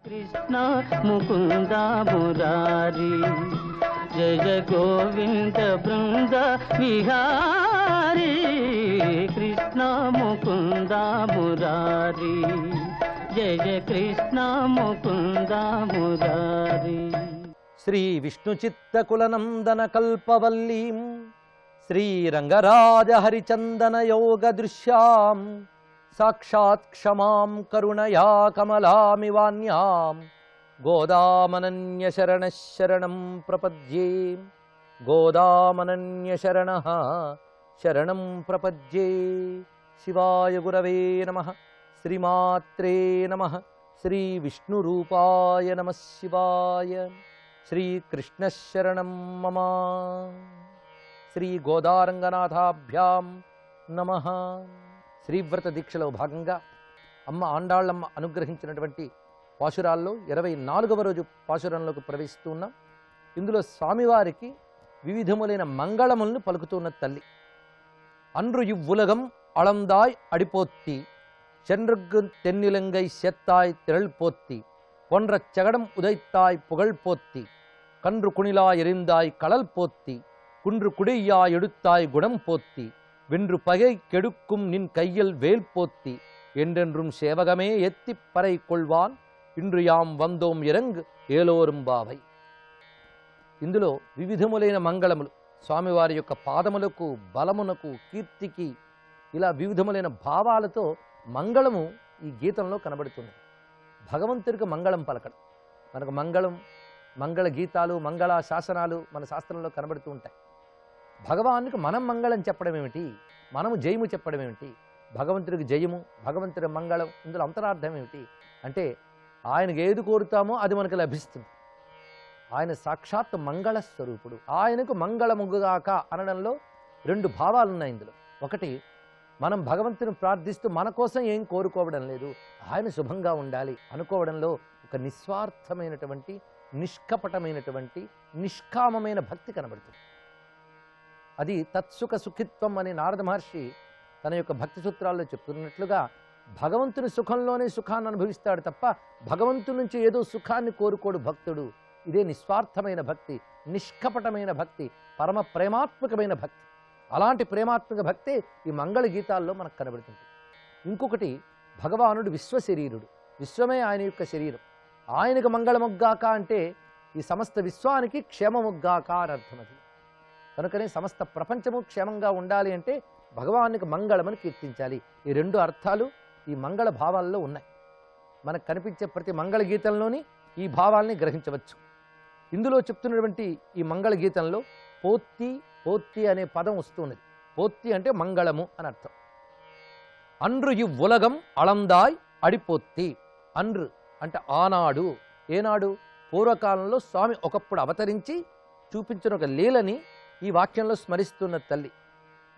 కృష్ణ ముకుంద మురారి జయ గోవింద బృంద విహారీ కృష్ణ ముకుంద మురారి జయ కృష్ణ ముకుంద మురారి. శ్రీ విష్ణు చిత్తకులనందన కల్పవల్లీం శ్రీరంగరాజ హరిచందన యోగ దృశ్యాం సాక్షాత్ క్షమాం కరుణయా కమలామివాన్యాం గోదామనన్య శరణ శరణం ప్రపద్యే గోదామనన్య శరణం ప్రపద్యే. శివాయ గురవే నమః. శ్రీమాత్రే నమః. శ్రీ విష్ణు రూపాయ నమః శివాయ. శ్రీకృష్ణ శరణం మమ. శ్రీ గోదారంగనాథాభ్యాం నమః. శ్రీవ్రత దీక్షలో భాగంగా అమ్మ ఆండాళ్ళమ్మ అనుగ్రహించినటువంటి పాశురాల్లో 24వ రోజు పాశురంలోకి ప్రవేశిస్తూ ఉన్నాం. ఇందులో స్వామివారికి వివిధములైన మంగళములను పలుకుతున్న తల్లి. అన్రు ఇవ్వులగం అళందాయ్ అడిపోత్తి சென்றுக்கு தென்னிலங்கை செத்தாய் திரள் போத்தி பொன்ற செகடம் உதைத்தாய் புகழ் போத்தி கன்று குணிலா எரிந்தாய் கடல் போத்தி குன்று குடியா எடுத்தாய் குணம் போத்தி வென்று பகை கெடுக்கும் நின் கையில் வேல் போத்தி என்றென்றும் சேவகமே எத்திப் பறை கொள்வான் இன்று யாம் వందోం ఇరంగ్ ఏలోరం బావై. ఇందులో వివిధములైన మంగళములు స్వామివారి యొక్క పాదములకు బలమునకు కీర్తికి ఇలా వివిధములైన భావాలతో మంగళము ఈ గీతంలో కనబడుతుంది. భగవంతుడికి మంగళం పలకడం, మనకు మంగళ గీతాలు మంగళ శాసనాలు మన శాస్త్రంలో కనబడుతూ ఉంటాయి. భగవానికి మనం మంగళం చెప్పడం ఏమిటి, మనము జయము చెప్పడం ఏమిటి, భగవంతుడికి జయము భగవంతుడి మంగళం, ఇందులో అంతరార్థం ఏమిటి అంటే ఆయనకు ఏది కోరుతామో అది మనకు లభిస్తుంది. ఆయన సాక్షాత్ మంగళ స్వరూపుడు. ఆయనకు మంగళముగాక అనడంలో 2 భావాలు ఉన్నాయి. ఇందులో ఒకటి, మనం భగవంతుని ప్రార్థిస్తూ మన కోసం ఏం కోరుకోవడం లేదు, ఆయన శుభంగా ఉండాలి అనుకోవడంలో ఒక నిస్వార్థమైనటువంటి నిష్కపటమైనటువంటి నిష్కామమైన భక్తి కనబడుతుంది. అది తత్సుఖ సుఖిత్వం అని నారద మహర్షి తన యొక్క భక్తి సూత్రాల్లో చెప్తున్నట్లుగా భగవంతుని సుఖంలోనే సుఖాన్ని అనుభవిస్తాడు తప్ప భగవంతుని నుంచి ఏదో సుఖాన్ని కోరుకోడు భక్తుడు. ఇదే నిస్వార్థమైన భక్తి, నిష్కపటమైన భక్తి, పరమ ప్రేమాత్మకమైన భక్తి. అలాంటి ప్రేమాత్మక భక్తే ఈ మంగళ గీతాల్లో మనకు కనబడుతుంది. ఇంకొకటి, భగవానుడు విశ్వశరీరుడు, విశ్వమే ఆయన యొక్క శరీరం. ఆయనకు మంగళముగ్గాక అంటే ఈ సమస్త విశ్వానికి క్షేమముగ్గాక అని అర్థం. అది కనుకనే సమస్త ప్రపంచము క్షేమంగా ఉండాలి అంటే భగవానికి మంగళమని కీర్తించాలి. ఈ 2 అర్థాలు ఈ మంగళ భావాల్లో ఉన్నాయి. మనకు కనిపించే ప్రతి మంగళ గీతంలోని ఈ భావాల్ని గ్రహించవచ్చు. ఇందులో చెప్తున్నటువంటి ఈ మంగళ గీతంలో పోత్తి పోత్తి అనే పదం వస్తున్నది. పోత్తి అంటే మంగళము అని అర్థం. అన్రు ఇవ్వులగం అళందాయ్ అడిపోత్తి. అన్రు అంటే ఆనాడు, ఏనాడు, పూర్వకాలంలో స్వామి ఒకప్పుడు అవతరించి చూపించిన ఒక లీలని ఈ వాక్యంలో స్మరిస్తున్న తల్లి.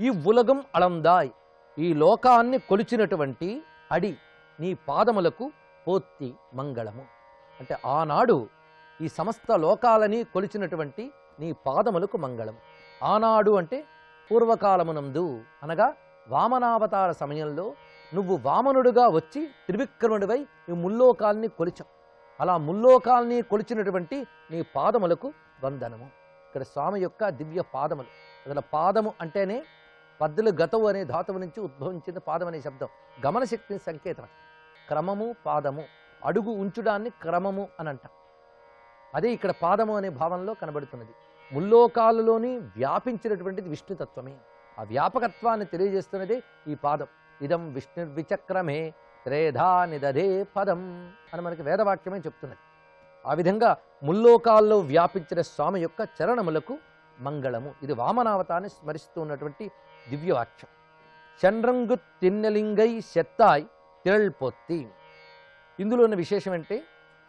ఈ ఉలగం అళందాయ్, ఈ లోకాన్ని కొలిచినటువంటి అడి నీ పాదములకు పోత్తి మంగళము అంటే ఆనాడు ఈ సమస్త లోకాలని కొలిచినటువంటి నీ పాదములకు మంగళము. ఆనాడు అంటే పూర్వకాలమునందు, అనగా వామనావతార సమయంలో నువ్వు వామనుడుగా వచ్చి త్రివిక్రముడివై ఈ ముల్లోకాల్ని కొలిచావు. అలా ముల్లోకాల్ని కొలిచినటువంటి నీ పాదములకు వందనము. ఇక్కడ స్వామి యొక్క దివ్య పాదములు. అసలు పాదము అంటేనే పద్దులు గతవు అనే ధాతువు నుంచి ఉద్భవించిన పాదం అనే శబ్దం. గమనశక్తిని సంకేతం. క్రమము పాదము, అడుగు ఉంచుడాన్ని క్రమము అని అంటాం. అదే ఇక్కడ పాదము అనే భావంలో కనబడుతున్నది. ముల్లోకాలలోని వ్యాపించినటువంటిది విష్ణుతత్వమే. ఆ వ్యాపకత్వాన్ని తెలియజేస్తున్నదే ఈ పాదం. ఇదం విష్ణుర్విచక్రమే త్రేధా నిదధే పదం అని మనకి వేదవాక్యమే చెప్తున్నది. ఆ విధంగా ముల్లోకాల్లో వ్యాపించిన స్వామి యొక్క చరణములకు మంగళము. ఇది వామనావతాన్ని స్మరిస్తూ ఉన్నటువంటి దివ్యవాక్యం. చండ్రంగు తిన్నలింగై సెత్తాయ్ తిరళ్పోత్తి. ఇందులో ఉన్న విశేషం అంటే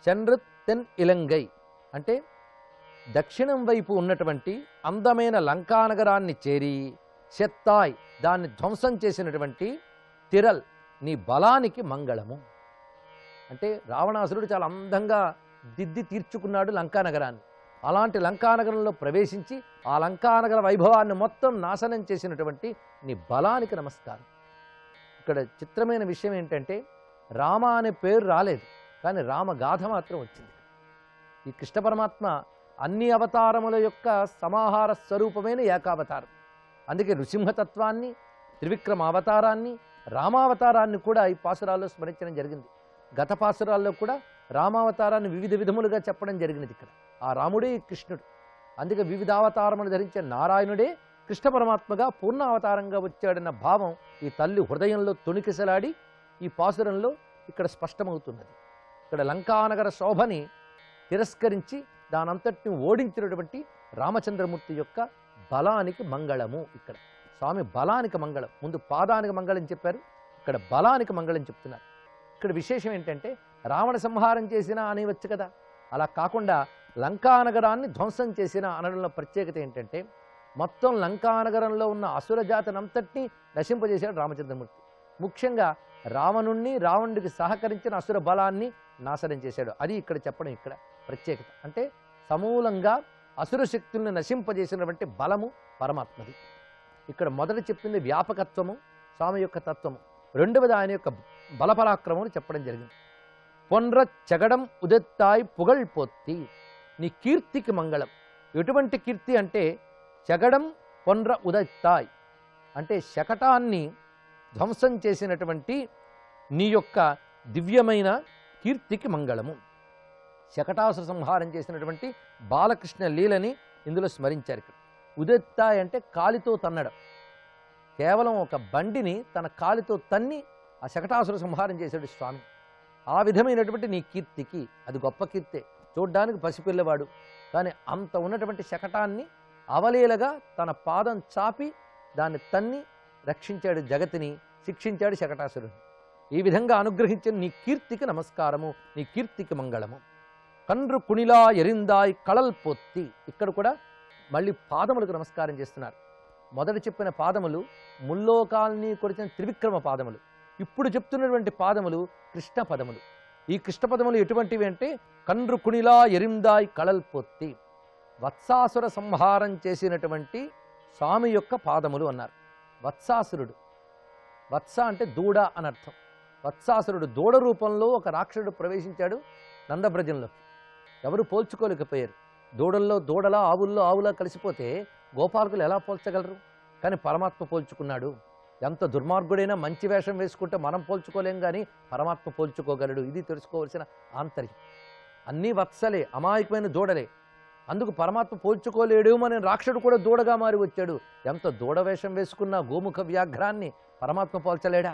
చండ్ర తెన్ ఇలంగై అంటే దక్షిణం వైపు ఉన్నటువంటి అందమైన లంకానగరాన్ని చేరి సెత్తాయ్ దాన్ని ధ్వంసం చేసినటువంటి తిరల్ నీ బలానికి మంగళము. అంటే రావణాసురుడు చాలా అందంగా దిద్ది తీర్చుకున్నాడు లంకానగరాన్ని. అలాంటి లంకానగరంలో ప్రవేశించి ఆ లంకానగర వైభవాన్ని మొత్తం నాశనం చేసినటువంటి నీ బలానికి నమస్కారం. ఇక్కడ చిత్రమైన విషయం ఏంటంటే రామ అనే పేరు రాలేదు, కానీ రామగాథ మాత్రం వచ్చింది. ఈ కృష్ణ పరమాత్మ అన్ని అవతారముల యొక్క సమాహార స్వరూపమైన ఏకావతారం. అందుకే నృసింహతత్వాన్ని, త్రివిక్రమ అవతారాన్ని, రామావతారాన్ని కూడా ఈ పాసురాల్లో స్మరించడం జరిగింది. గత పాసురాల్లో కూడా రామావతారాన్ని వివిధ విధములుగా చెప్పడం జరిగినది. ఇక్కడ ఆ రాముడే కృష్ణుడు. అందుకే వివిధ అవతారములు ధరించే నారాయణుడే కృష్ణ పరమాత్మగా పూర్ణావతారంగా వచ్చాడన్న భావం ఈ తల్లి హృదయంలో తొణికిసలాడి ఈ పాసురంలో ఇక్కడ స్పష్టమవుతున్నది. ఇక్కడ లంకానగర శోభని తిరస్కరించి దానంతటిని ఓడించినటువంటి రామచంద్రమూర్తి యొక్క బలానికి మంగళము. ఇక్కడ స్వామి బలానికి మంగళం, ముందు పాదానికి మంగళం చెప్పారు, ఇక్కడ బలానికి మంగళం చెప్తున్నారు. ఇక్కడ విశేషం ఏంటంటే రావణ సంహారం చేసినా అనేవచ్చు కదా, అలా కాకుండా లంకానగరాన్ని ధ్వంసం చేసిన అనడంలో ప్రత్యేకత ఏంటంటే మొత్తం లంకానగరంలో ఉన్న అసురజాతనంతటినీ నశింపజేశాడు రామచంద్రమూర్తి. ముఖ్యంగా రావణుడికి సహకరించిన అసుర బలాన్ని నాశనం చేశాడు. అది ఇక్కడ చెప్పడం ఇక్కడ ప్రత్యేకత. అంటే సమూలంగా అసుర శక్తుల్ని నశింపజేసినటువంటి బలము పరమాత్మది. ఇక్కడ మొదట చెప్పింది వ్యాపకత్వము, స్వామి యొక్క తత్వము. రెండవది ఆయన యొక్క బలపరాక్రమం చెప్పడం జరిగింది. పొన్ర చెగడం ఉదెత్తాయి పుగళ్ పొత్తి, నీ కీర్తికి మంగళం. ఎటువంటి కీర్తి అంటే చెగడం పొన్ర ఉదెత్తాయ్ అంటే శకటాన్ని ధ్వంసం చేసినటువంటి నీ యొక్క దివ్యమైన కీర్తికి మంగళము. శకటాసుర సంహారం చేసినటువంటి బాలకృష్ణ లీలని ఇందులో స్మరించారు. ఇక్కడ ఉదెత్తాయ్ అంటే కాలితో తన్నడం. కేవలం ఒక బండిని తన కాలితో తన్ని ఆ శకటాసుర సంహారం చేశాడు స్వామి. ఆ విధమైనటువంటి నీ కీర్తికి, అది గొప్ప కీర్తే. చూడ్డానికి పసిపిల్లవాడు, కానీ అంత ఉన్నటువంటి శకటాన్ని అవలీలగా తన పాదం చాపి దాన్ని తన్ని రక్షించాడు, జగతిని శిక్షించాడు శకటాసురుని. ఈ విధంగా అనుగ్రహించిన నీ కీర్తికి నమస్కారము, నీ కీర్తికి మంగళము. కండ్రు కుణిలా ఎరిందాయ్ కళల్ పొత్తి, ఇక్కడ కూడా మళ్ళీ పాదములకు నమస్కారం చేస్తున్నారు. మొదట చెప్పిన పాదములు ముల్లోకాల్ని కొరిచిన త్రివిక్రమ పాదములు. ఇప్పుడు చెప్తున్నటువంటి పాదములు కృష్ణ పదములు. ఈ కృష్ణ పదములు ఎటువంటివి అంటే కండ్రు కుణిలా ఎరిందాయ్ కళల్ పొత్తి, వత్సాసుర సంహారం చేసినటువంటి స్వామి యొక్క పాదములు అన్నారు. వత్సాసురుడు, వత్స అంటే దూడ అనర్థం. వత్సాసురుడు దూడ రూపంలో ఒక రాక్షసుడు ప్రవేశించాడు నందబ్రజంలోకి. ఎవరు పోల్చుకోలేకపోయారు. దూడల్లో దూడలా, ఆవుల్లో ఆవులా కలిసిపోతే గోపాలకులు ఎలా పోల్చగలరు? కానీ పరమాత్మ పోల్చుకున్నాడు. ఎంత దుర్మార్గుడైనా మంచి వేషం వేసుకుంటే మనం పోల్చుకోలేం, కానీ పరమాత్మ పోల్చుకోగలడు. ఇది తెలుసుకోవాల్సిన ఆంతర్యం. అన్నీ వత్సలే, అమాయకమైన దూడలే. అందుకు పరమాత్మ పోల్చుకోలేడు అని రాక్షసుడు కూడా దూడగా మారి వచ్చాడు. ఎంత దూడ వేషం వేసుకున్న గోముఖ వ్యాఘ్రాన్ని పరమాత్మ పోల్చలేడా?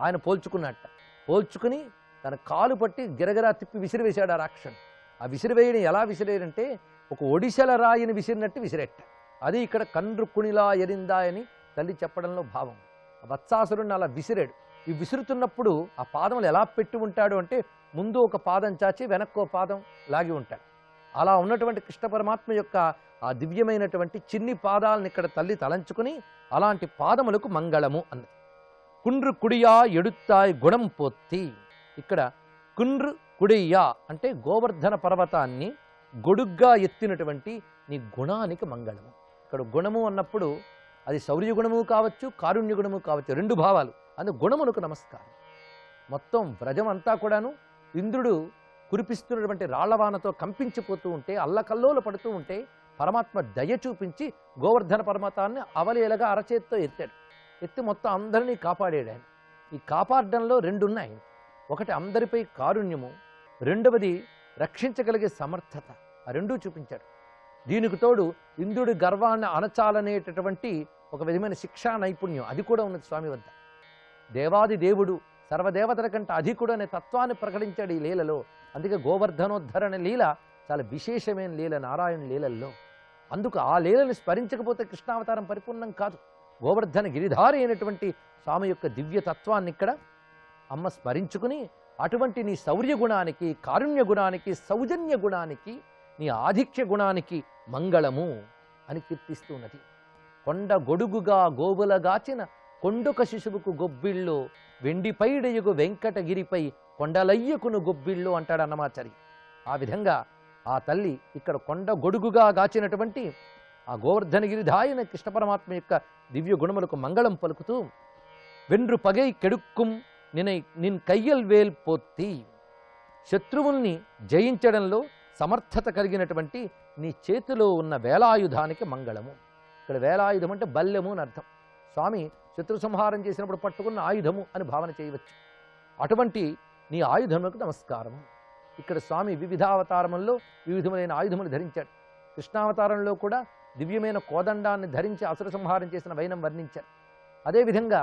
ఆయన పోల్చుకున్నట్ట. పోల్చుకుని తన కాలు పట్టి గిరగిరా తిప్పి విసిరివేశాడు ఆ రాక్షసుడు. ఆ విసిరివేయని ఎలా విసిరేయంటే ఒక ఒడిశల రాయిని విసిరినట్టు విసిరెట్ట. అది ఇక్కడ కండ్రు కుణిలా ఎరిందా అని తల్లి చెప్పడంలో భావం. వత్సాసురుడిని అలా విసిరాడు. ఈ విసురుతున్నప్పుడు ఆ పాదములు ఎలా పెట్టి ఉంటాడు అంటే ముందు ఒక పాదం చాచి వెనక్కో పాదం లాగి ఉంటాడు. అలా ఉన్నటువంటి కృష్ణ పరమాత్మ యొక్క ఆ దివ్యమైనటువంటి చిన్ని పాదాలను ఇక్కడ తల్లి తలంచుకుని అలాంటి పాదములకు మంగళము అన్నది. కుండ్రు కుడియా ఎడుత్తాయ్ గుణం పొత్తి, ఇక్కడ కుండ్రు కుడియా అంటే గోవర్ధన పర్వతాన్ని గొడుగ్గా ఎత్తినటువంటి నీ గుణానికి మంగళము. ఇక్కడ గుణము అన్నప్పుడు అది శౌర్య గుణము కావచ్చు, కారుణ్య గుణము కావచ్చు, రెండు భావాలు. అందుకు గుణములకు నమస్కారం. మొత్తం వ్రజం అంతా కూడాను ఇంద్రుడు కురిపిస్తున్నటువంటి రాళ్లవానతో కంపించిపోతూ ఉంటే, అల్లకల్లోలు పడుతూ ఉంటే పరమాత్మ దయ చూపించి గోవర్ధన పర్వతాన్ని అవలీలగా అరచేతితో ఎత్తాడు. ఎత్తి మొత్తం అందరినీ కాపాడాడు ఆయన. ఈ కాపాడడంలో రెండు ఉన్నాయి. ఒకటి అందరిపై కారుణ్యము, రెండవది రక్షించగలిగే సమర్థత. ఆ రెండూ చూపించాడు. దీనికి తోడు ఇంద్రుడి గర్వాన్ని అణచాలనేటటువంటి ఒక విధమైన శిక్షా నైపుణ్యం అది కూడా ఉన్నది స్వామి వద్ద. దేవాది దేవుడు, సర్వదేవతల కంటే అధికుడు అనే తత్వాన్ని ప్రకటించాడు ఈ లీలలో. అందుకే గోవర్ధనోద్ధరణ లీల చాలా విశేషమైన లీల నారాయణ లీలల్లో. అందుకు ఆ లీలని స్మరించకపోతే కృష్ణావతారం పరిపూర్ణం కాదు. గోవర్ధన గిరిధారి అయినటువంటి స్వామి యొక్క దివ్యతత్వాన్ని ఇక్కడ అమ్మ స్మరించుకుని అటువంటి నీ శౌర్య గుణానికి, కారుణ్య గుణానికి, సౌజన్య గుణానికి, నీ ఆధిక్య గుణానికి మంగళము అని కీర్తిస్తూ ఉన్నది. కొండ గొడుగుగా గోవులగాచిన కొండొక శిశువుకు గొబ్బిళ్ళు, వెండిపైడయుగు వెంకటగిరిపై కొండలయ్యకును గొబ్బిళ్ళు అంటాడు అన్నమాచారి. ఆ విధంగా ఆ తల్లి ఇక్కడ కొండ గొడుగుగా గాచినటువంటి ఆ గోవర్ధనగిరిధాయిన కృష్ణ పరమాత్మ యొక్క దివ్య గుణములకు మంగళం పలుకుతూ వెండ్రు పగై కెడుక్కుం నిన్ కయ్యల్ వేల్ పొత్తి, శత్రువుల్ని జయించడంలో సమర్థత కలిగినటువంటి నీ చేతిలో ఉన్న వేలాయుధానికి మంగళము. ఇక్కడ వేలాయుధం అంటే బల్యము అని అర్థం. స్వామి శత్రు సంహారం చేసినప్పుడు పట్టుకున్న ఆయుధము అని భావన చేయవచ్చు. అటువంటి నీ ఆయుధములకు నమస్కారం. ఇక్కడ స్వామి వివిధావతారముల్లో వివిధములైన ఆయుధములు ధరించాడు. కృష్ణావతారంలో కూడా దివ్యమైన కోదండాన్ని ధరించి అసుర సంహారం చేసిన వైనం వర్ణించాడు. అదేవిధంగా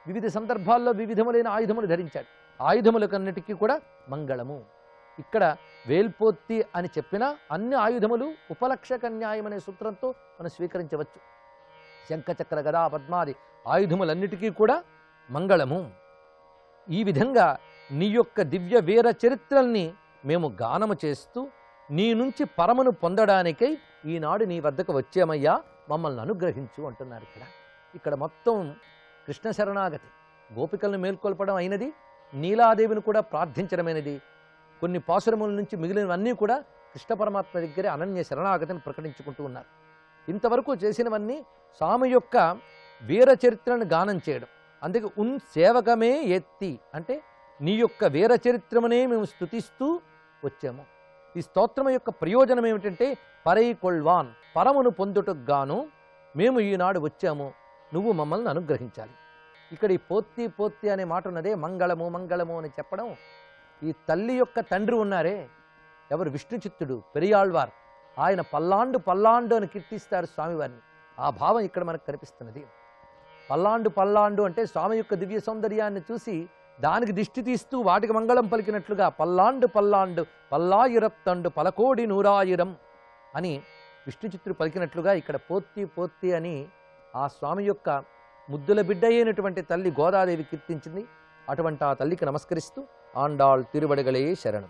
వివిధ సందర్భాల్లో వివిధములైన ఆయుధములు ధరించాడు. ఆయుధములకన్నిటికీ కూడా మంగళము. ఇక్కడ వేల్పోత్తి అని చెప్పిన అన్ని ఆయుధములు ఉపలక్షక న్యాయం అనే సూత్రంతో మనం స్వీకరించవచ్చు. శంఖచక్ర గదా పద్మాది ఆయుధములన్నిటికీ కూడా మంగళము. ఈ విధంగా నీ యొక్క దివ్య వీర చరిత్రల్ని మేము గానము చేస్తూ నీ నుంచి పరమను పొందడానికై ఈనాడు నీ వద్దకు వచ్చామయ్యా, మమ్మల్ని అనుగ్రహించు అంటున్నారు. ఇక్కడ మొత్తం కృష్ణ శరణాగతి, గోపికలను మేల్కొల్పడం అయినది, నీలాదేవిని కూడా ప్రార్థించడమైనది. కొన్ని పాసురముల నుంచి మిగిలినవన్నీ కూడా కృష్ణ పరమాత్మ దగ్గరే అనన్య శరణాగతిని ప్రకటించుకుంటూ ఉన్నారు. ఇంతవరకు చేసినవన్నీ స్వామి యొక్క వీర చరిత్రను గానం చేయడం. అందుకే ఉన్ సేవకమే ఎత్తి అంటే నీ యొక్క వీర చరిత్రమునే మేము స్తుతిస్తూ వచ్చాము. ఈ స్తోత్రం యొక్క ప్రయోజనం ఏమిటంటే పరై కొల్వాన్, పరమును పొందుటకు గాను మేము ఈనాడు వచ్చాము, నువ్వు మమ్మల్ని అనుగ్రహించాలి. ఇక్కడ ఈ పోత్తి పోత్తి అనే మాట ఉన్నదే, మంగళము మంగళము అని చెప్పడం. ఈ తల్లి యొక్క తండ్రి ఉన్నారే, ఎవరు? విష్ణు చిత్తుడు పెరియాళ్వార్. ఆయన పల్లాండు పల్లాండు అని కీర్తిస్తారు స్వామివారిని. ఆ భావం ఇక్కడ మనకు కనిపిస్తున్నది. పల్లాండు పల్లాండు అంటే స్వామి యొక్క దివ్య సౌందర్యాన్ని చూసి దానికి దిష్టి తీస్తూ వాటికి మంగళం పలికినట్లుగా పల్లాండు పల్లాండు పల్లాయిరత్తండు పలకోడి నూరాయిరం అని విష్ణు చిత్తుడు పలికినట్లుగా ఇక్కడ పోత్తి పోత్తి అని ఆ స్వామి యొక్క ముద్దుల బిడ్డ అయినటువంటి తల్లి గోదాదేవి కీర్తించింది. అటువంటి ఆ తల్లికి నమస్కరిస్తూ ఆండాళ్ తిరువడగలే శరణం.